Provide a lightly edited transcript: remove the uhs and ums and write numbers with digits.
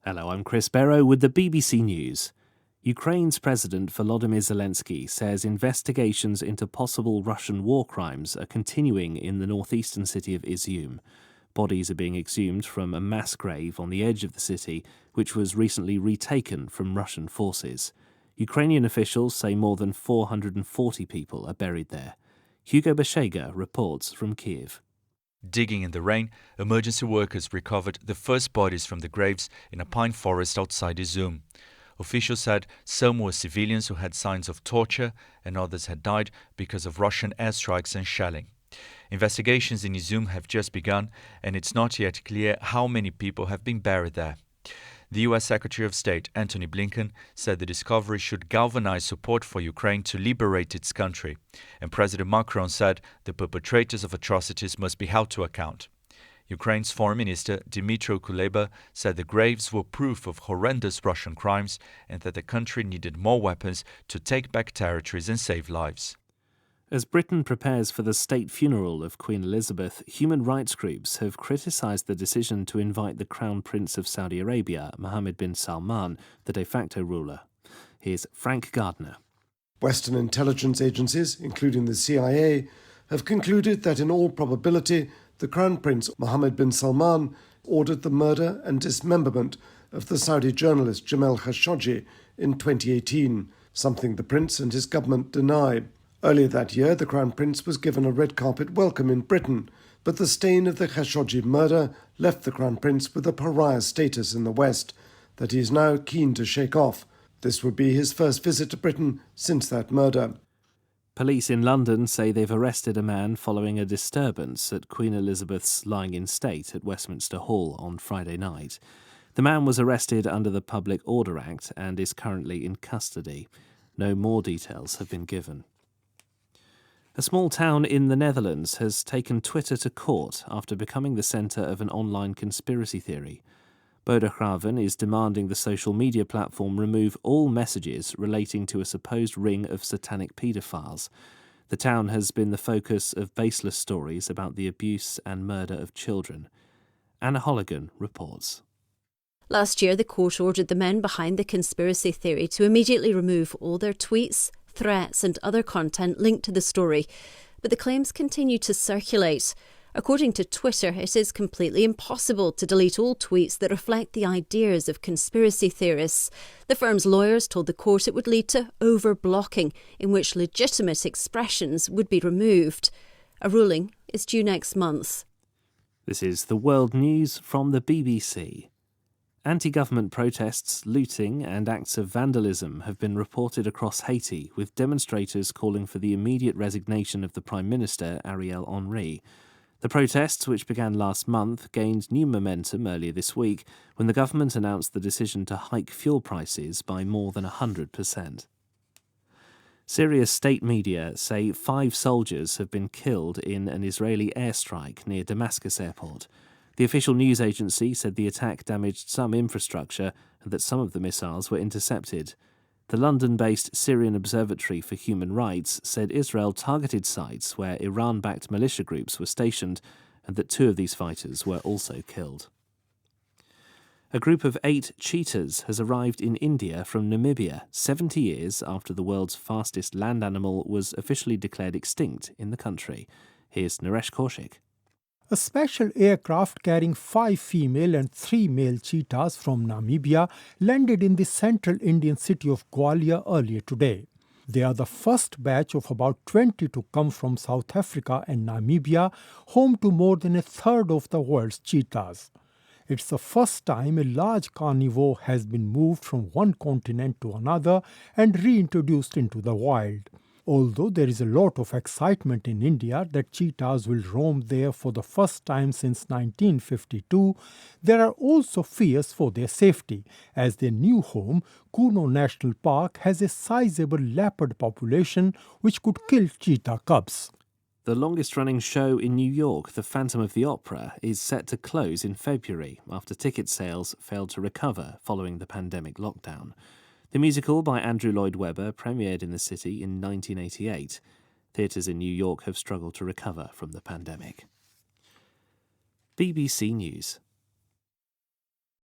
Hello, I'm Chris Barrow with the BBC News. Ukraine's President Volodymyr Zelensky says investigations into possible Russian war crimes are continuing in the northeastern city of Izium. Bodies are being exhumed from a mass grave on the edge of the city, which was recently retaken from Russian forces. Ukrainian officials say more than 440 people are buried there. Hugo Bashega reports from Kyiv. Digging in the rain, emergency workers recovered the first bodies from the graves in a pine forest outside Izium. Officials said some were civilians who had signs of torture and others had died because of Russian airstrikes and shelling. Investigations in Izium have just begun, and it's not yet clear how many people have been buried there. The U.S. Secretary of State, Antony Blinken, said the discovery should galvanize support for Ukraine to liberate its country. And President Macron said the perpetrators of atrocities must be held to account. Ukraine's Foreign Minister, Dmytro Kuleba, said the graves were proof of horrendous Russian crimes and that the country needed more weapons to take back territories and save lives. As Britain prepares for the state funeral of Queen Elizabeth, human rights groups have criticised the decision to invite the Crown Prince of Saudi Arabia, Mohammed bin Salman, the de facto ruler. Here's Frank Gardner. Western intelligence agencies, including the CIA, have concluded that in all probability the Crown Prince Mohammed bin Salman ordered the murder and dismemberment of the Saudi journalist Jamal Khashoggi in 2018, something the prince and his government deny. Earlier that year, the Crown Prince was given a red carpet welcome in Britain, but the stain of the Khashoggi murder left the Crown Prince with a pariah status in the West that he is now keen to shake off. This would be his first visit to Britain since that murder. Police in London say they've arrested a man following a disturbance at Queen Elizabeth's lying-in state at Westminster Hall on Friday night. The man was arrested under the Public Order Act and is currently in custody. No more details have been given. A small town in the Netherlands has taken Twitter to court after becoming the centre of an online conspiracy theory. Bodegraven is demanding the social media platform remove all messages relating to a supposed ring of satanic paedophiles. The town has been the focus of baseless stories about the abuse and murder of children. Anna Holligan reports. Last year, the court ordered the men behind the conspiracy theory to immediately remove all their tweets, threats and other content linked to the story, but the claims continue to circulate. According to Twitter, it is completely impossible to delete all tweets that reflect the ideas of conspiracy theorists. The firm's lawyers told the court it would lead to over-blocking, in which legitimate expressions would be removed. A ruling is due next month. This is the World News from the BBC. Anti-government protests, looting and acts of vandalism have been reported across Haiti, with demonstrators calling for the immediate resignation of the Prime Minister, Ariel Henry. The protests, which began last month, gained new momentum earlier this week when the government announced the decision to hike fuel prices by more than 100%. Syria's state media say 5 soldiers have been killed in an Israeli airstrike near Damascus airport. The official news agency said the attack damaged some infrastructure and that some of the missiles were intercepted. The London-based Syrian Observatory for Human Rights said Israel targeted sites where Iran-backed militia groups were stationed and that 2 of these fighters were also killed. A group of 8 cheetahs has arrived in India from Namibia 70 years after the world's fastest land animal was officially declared extinct in the country. Here's Naresh Kaushik. A special aircraft carrying 5 female and 3 male cheetahs from Namibia landed in the central Indian city of Gwalior earlier today. They are the first batch of about 20 to come from South Africa and Namibia, home to more than a third of the world's cheetahs. It's the first time a large carnivore has been moved from one continent to another and reintroduced into the wild. Although there is a lot of excitement in India that cheetahs will roam there for the first time since 1952, there are also fears for their safety, as their new home, Kuno National Park, has a sizable leopard population which could kill cheetah cubs. The longest-running show in New York, The Phantom of the Opera, is set to close in February after ticket sales failed to recover following the pandemic lockdown. The musical by Andrew Lloyd Webber premiered in the city in 1988. Theatres in New York have struggled to recover from the pandemic. BBC News.